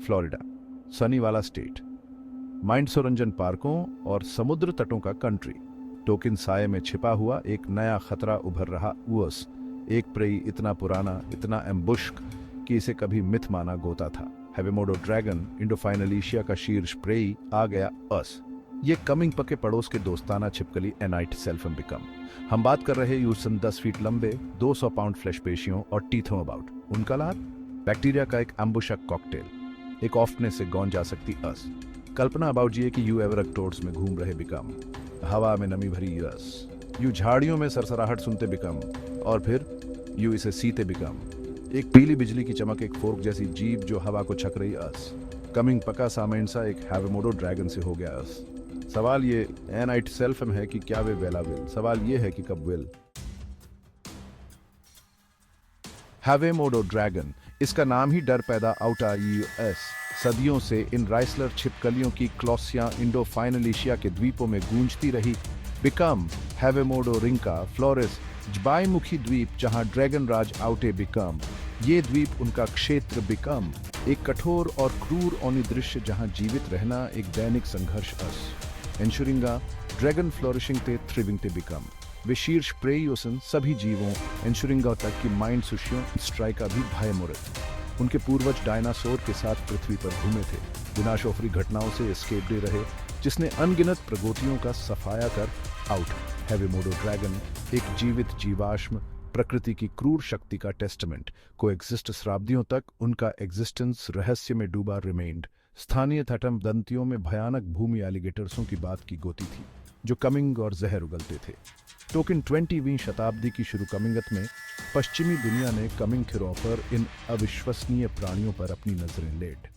Florida, Sunny वाला state, mind सोरंजन पार्कों और समुद्र तटों का कंट्री। टोकिन साये में छिपा हुआ एक नया खतरा उभर रहा ऊस, एक प्रेई इतना पुराना, इतना एम्बुश्क कि इसे कभी मिथ माना गोता था। हेवेमोडो ड्रैगन, इंडोफाइनल एशिया का शीर्ष प्रेई आ गया अस। ये कमिंग पके पड़ोस के दोस्ताना छिपकली एनाइट सेल्फम बिकम। हम बात कर रहे यूसन 10 फीट लंबे, 200 पाउंड फ्लैश पेशियों और टीथों अबाउट। उनका लाभ, बैक्टीरिया का एक एम्बुशक कॉकटेल, एक ऑफ्टने से गौन जा सकती अस। कल्पना अबाउट ये कि यू एवरक्टोर्स में घूम रहे बिकम, हवा में नमी भरी यस, यू झाड़ियों में सरसराहट सुनते बिकम, और फिर यू इसे सीते बिकम, एक पीली बिजली की चमक, एक फोर्क जैसी जीभ जो हवा को छक रही अस। कमिंग पका सामेन सा एक हैवेमोडो ड्रैगन से हो गया अस। सवाल ये एनाइट सेल्फम है कि क्या वे वेला विल? सवाल ये है कि कब विल? हैवेमोडो ड्रैगन, इसका नाम ही डर पैदा आउटा यूएस। सदियों से इन राइसलर छिपकलियों की क्लॉसिया इंडोफाइनल के द्वीपों में गूंजती रही। बिकम, हैवेमोडो रिंका, फ्लोरिस, ज्बाईमुखी द्वीप जहां ड्रैगन राज आउटे बिकम। ये द्वीप उनका क्षेत्र बिकम, एक कठोर और क्रूर औनिदृश्य जहां जीवित रहना एक दैनिक संघर्ष अस। एंशुरिंगा, ड्रैगन फ्लोरिशिंग ते थ्रिविंग ते बिकम। वे शीर्ष प्रेयोसन सभी जीवों, एंशुरिंगा तक की माइंड सुशियों स्ट्राइका भी भय मुरत। उनके पूर्वज डायनासोर के साथ पृथ्वी पर घूमे थे, विनाशोफरी घटनाओं से एस्केप डे रहे, जिसने अनगिनत प्रगोतियों का सफाया कर आउट। हैवेमोडो ड्रैगन, एक जीवित जीवाश्म, प्रकृति की क्रूर शक्ति का टेस्टमेंट, को एग्जिस्ट शताब्दियों तक उनका एग्जिस्टेंस रहस्य में डूबा रिमेन्ड। स्थानीय तटम दंतियों में भयानक भूमि एलिगेटर्सों की बात की गोती थी, जो कमिंग और जहर उगलते थे। टोकिन 20वीं शताब्दी की शुरू कमिंगत में पश्चिमी दुनिया ने कमिंग खिरों पर इन अविश्वसनीय प्राणियों पर अपनी नजरें लेट।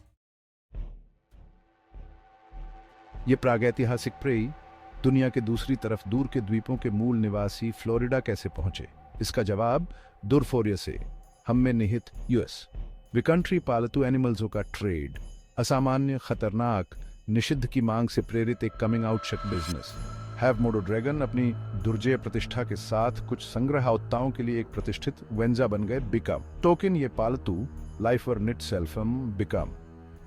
ये प्रागैतिहासिक प्रेई दुनिया के दूसरी तरफ दूर के द्वीपों के मूल निवासी फ्लोरिडा कैसे पहुंचे? इसका जवाब दुर्फोरिया से, हम में निहित यूएस। विकंट्री पालतू एनिमल्सों का ट्रेड, असामान्य, खतरनाक, निषिद्ध की मांग से प्रेरित एक कमिंग आउट शक बिजनेस। हैवेमोडो ड्रैगन अपनी दुर्जय प्रतिष्ठा के साथ कुछ संग्रहावताओं के लिए एक प्रतिष्ठित वेंजा बन गए बिकम। टोकिन, ये पालतू लाइफर निट सेल्फम बिकम,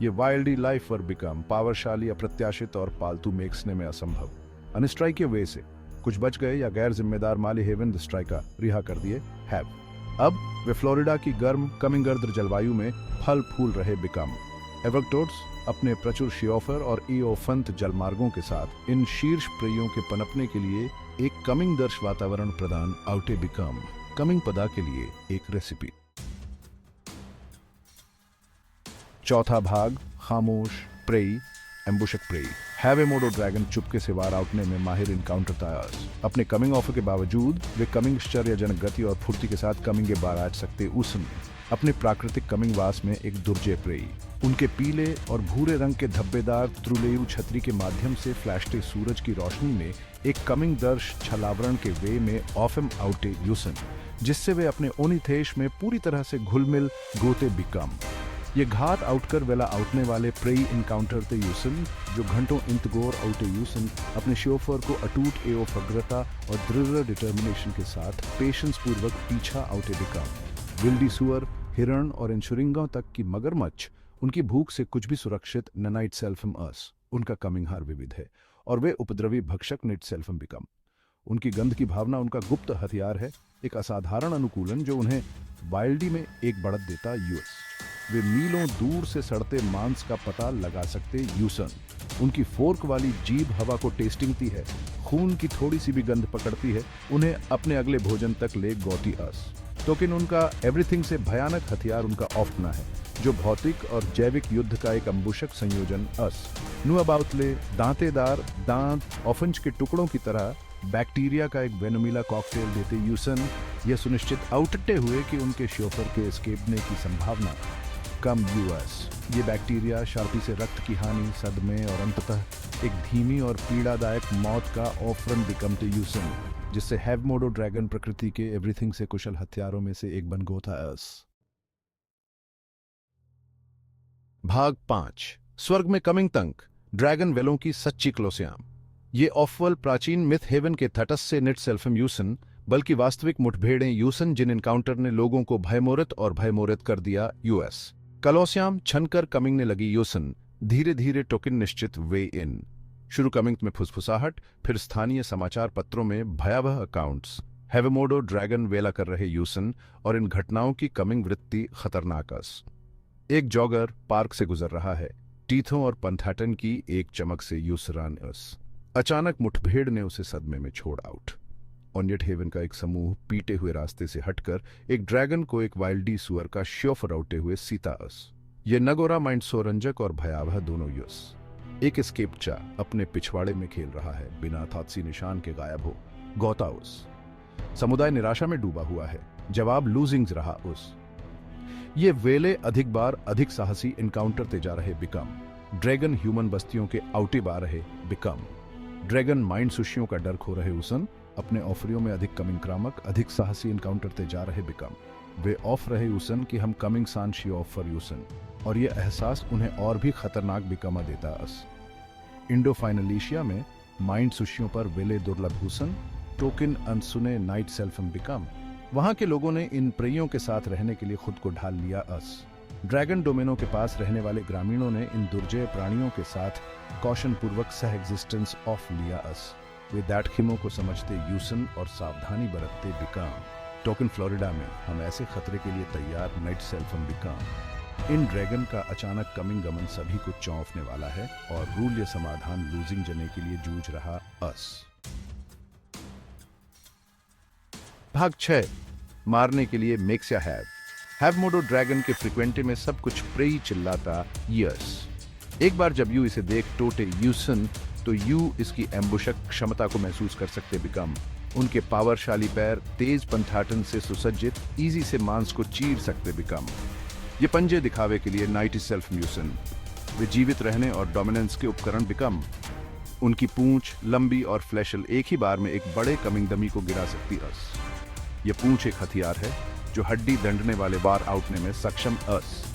ये वाइल्डी लाइफर बिकम, पावरशाली, अप्रत्याशित और पालतू मेक्सने में असंभव। अनस्ट्राइक के वे से कुछ बच गए या गैर जिम्मेदार माली हेवन द स्ट्राइका रिहा कर दिए हैव। अब वे फ्लोरिडा की गर्म कमिंगर्द जलवायु में फल फूल रहे बिकम। एवरक्टोर्स अपने प्रचुर शियोफर और इओफंत जलमार्गों के साथ इन शीर्ष प्रेइयों के पनपने के लिए एक कमिंग दर्श वातावरण प्रदान आउटे बिकम। कमिंग पदा के लिए एक रेसिपी। चौथा भाग, खामोश प्रेई, एम्बुशक प्रेई। हैवेमोडो ड्रैगन चुपके से वार आउटने में माहिर इनकाउंटर तायास। अपने कमिंग ऑफर के बावजूद वे कमिंग आश्चर्यजनक गति और फुर्ती के साथ कमिंग बाराज सकते उसन अपने प्राकृतिक कमिंग वास में एक दुर्जय प्रेई। उनके पीले और भूरे रंग के धब्बेदार त्रुलेयु छतरी के माध्यम से फ्लैशते सूरज की रोशनी में एक कमिंग दर्श छलावरण के वे में ऑफम आउटे यूसन, जिससे वे अपने ओनिथेश में पूरी तरह से घुलमिल गोते बिकम। ये घात आउटकर वेला आउटने वाले प्रेई इनकाउंटर ते यूसन, जो घंटों इंतगोर आउटे यूसन अपने शोफर को अटूट एओफग्रता और दृढ़ डिटर्मिनेशन के साथ पेशेंस पूर्वक पीछा आउटे बिकम। विल्डी सुअर, हिरण और इंशुरिंगा तक की मगरमच्छ उनकी भूख से कुछ भी सुरक्षित ननाइट सेल्फम अस। उनका कमिंग हार विविध है और वे उपद्रवी भक्षक निट सेल्फम बिकम। उनकी गंध की भावना उनका गुप्त हथियार है, एक असाधारण अनुकूलन जो उन्हें वाइल्डी में एक बढ़त देता यूएस। वे मीलों दूर से सड़ते मांस का पता लगा सकते यूसन। उनकी फोर्क वाली जीभ हवा को टेस्टिंगती है, खून की थोड़ी सी भी गंध पकड़ती है, उन्हें अपने अगले भोजन तक ले गौती अस। टोकिन, उनका एवरीथिंग से भयानक हथियार उनका ऑफ्टना है, जो भौतिक और जैविक युद्ध का एक अम्बुशक संयोजन अस। नुआबाउतले, दांतेदार दांत ऑफंज के टुकड़ों की तरह बैक्टीरिया का एक वेनोमिला कॉकटेल देते यूसन यह सुनिश्चित आउटटे हुए कि उनके शोफर के एस्केपने की संभावना कम यूएस। ये बैक्टीरिया शार्पी से रक्त की हानि, सदमे और अंततः एक धीमी और पीड़ादायक मौत का ऑफरन बिकम टे यूसन, जिससे हैवेमोडो ड्रैगन प्रकृति के एवरीथिंग से कुशल हथियारों में से एक बन गो था अस। भाग 5, स्वर्ग में कमिंग तंक, ड्रैगन वेलों की सच्ची क्लोस्याम। ये ऑफवल प्राचीन मिथ हेवन के तटस्थ से निट सेल्फम यूसन, बल्कि वास्तविक मुठभेड़ें यूसन जिन इनकाउंटर ने लोगों को भयमोरित और भयमोरित कर दिया यूएस। कलोसियाम छनकर कमिंग ने लगी यूसन, धीरे धीरे टोकिन निश्चित वे इन। शुरू कमिंग में फुसफुसाहट, फिर स्थानीय समाचार पत्रों में भयावह अकाउंट्स, हेवेमोडो ड्रैगन वेला कर रहे यूसन और इन घटनाओं की कमिंग वृत्ति खतरनाक अस। एक जॉगर पार्क से गुजर रहा है, टीथों और पंथैटन की एक चमक से यूसरान अस। अचानक मुठभेड़ ने उसे सदमे में छोड़ आउट। ऑनियट हेवन का एक समूह पीटे हुए रास्ते से हटकर एक ड्रैगन को एक वाइल्डी सुअर का श्योफर उठे हुए सीता अस। ये नगोरा माइंड सोरंजक और भयावह दोनों युस। एक स्केपचा अपने पिछवाड़े में खेल रहा है, बिना थात्सी निशान के गायब हो गौता उस। समुदाय निराशा में डूबा हुआ है, जवाब लूजिंग्स रहा उस। ये वेले अधिक बार अधिक साहसी इनकाउंटर ते जा रहे बिकम। ड्रैगन ह्यूमन बस्तियों के आउटे बा रहे बिकम। ड्रैगन माइंड सुशियों का डर खो रहे उसन, अपने ऑफरियों में अधिक कमिंग क्रामक अधिक साहसी इनकाउंटर ते जा रहे बिकम। वे ऑफ रहे उसन कि हम कमिंग सान शी ऑफ फॉर यूसन, और ये एहसास उन्हें और भी खतरनाक बिकमा देता अस। इंडो फाइनलिशिया में माइंड सुशियों पर वेले दुर्लभ हुसन, टोकिन अनसुने नाइट सेल्फम बिकम। वहां के लोगों ने इन प्रेइयों के साथ रहने के लिए खुद को ढाल लिया अस। ड्रैगन डोमेनों के पास रहने वाले ग्रामीणों ने इन दुर्जय प्राणियों के साथ कौशन पूर्वक सह एग्जिस्टेंस ऑफ लिया अस। वे दैटखिमों को समझते यूसन और सावधानी बरतते बिकम। टोकन फ्लोरिडा में हम ऐसे खतरे के लिए तैयार नाइट सेल्फम बिकम। इन ड्रैगन का अचानक कमिंग गमन सभी को चौंकने वाला है और रूल या समाधान लूजिंग जने के लिए जूझ रहा अस। भाग 6, मारने के लिए मेक्स या हैव मोडो ड्रैगन के फ्रीक्वेंटे में सब कुछ प्रेई चिल्लाता यस। एक बार जब यू इसे देख टोटे यूसन, तो यू इसकी एम्बुशक क्षमता को महसूस कर सकते बिकम। उनके पावरशाली पैर तेज पंथाटन से सुसज्जित इजी से मांस को चीर सकते बिकम। ये पंजे दिखावे के लिए नाइटी सेल्फ म्यूसन। वे जीवित रहने और डोमिनेंस के उपकरण बिकम। उनकी पूंछ लंबी और फ्लैशल एक ही बार में एक बड़े कमिंग डमी को गिरा सकती अस। यह पूंछ एक हथियार है जो हड्डी दंडने वाले बार आउटने में सक्षम अस।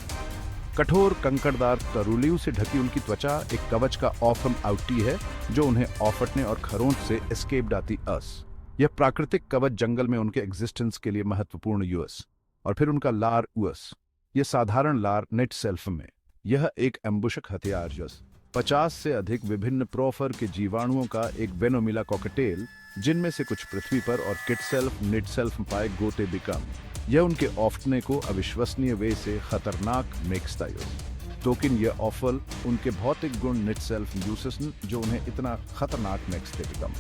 कठोर कंकड़दार तरुलियों से ढकी उनकी त्वचा एक कवच का ऑफम आउटी है जो उन्हें औफटने और खरोंच से एस्केप डाती अस। यह प्राकृतिक कवच जंगल में उनके एग्जिस्टेंस के लिए महत्वपूर्ण यूएस। और फिर उनका लार यूएस। यह साधारण लार नेट सेल्फ में यह एक एम्बुशक हथियार जस 50 से अधिक विभिन्न प्रोफर के जीवाणुओं का एक वेनोमिला कॉकटेल, जिनमें से कुछ पृथ्वी पर और किट सेल्फ निट सेल्फ पाए गोते बिकम। यह उनके ऑफ्टने को अविश्वसनीय वे से खतरनाक मेक्सता यूज। टोकिन यह ऑफल उनके भौतिक गुण निट सेल्फ यूससन जो उन्हें इतना खतरनाक मेक्सते बिकम।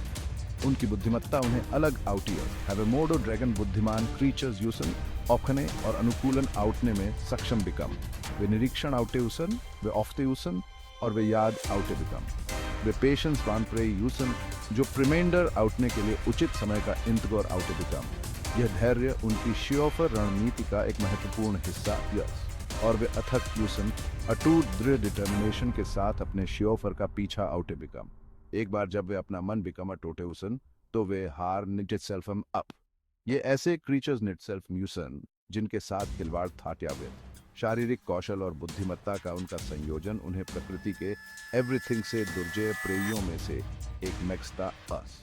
उनकी बुद्धिमत्ता उन्हें अलग आउटियर हेवेमोडो ड्रैगन बुद्धिमान क्रीचर्स यूसन औखने और अनुकूलन आउटने में सक्षम बिकम। वे निरीक्षण आउटे उसन, वे ऑफ्ते उसन और वे याद आउटे बिकम। वे पेशेंस वान प्रे यूसन जो प्रिमेंडर आउटने के लिए उचित समय का इंतजार आउटे बिकम। यह धैर्य उनकी श्योफर रणनीति का एक महत्वपूर्ण हिस्सा यस। और वे अथक यूसन अटूट दृढ़ डिटर्मिनेशन के साथ अपने श्योफर का पीछा आउटे बिकम। एक बार जब वे अपना मन बिकम अटोटे उसन, तो वे हार निट सेल्फम अप। ये ऐसे क्रीचर्स निट सेल्फ म्यूसन जिनके साथ खिलवाड़ थाट्यावे। शारीरिक कौशल और बुद्धिमत्ता का उनका संयोजन उन्हें प्रकृति के एवरीथिंग से दुर्जय प्रेइयों में से एक मेक्सता अस।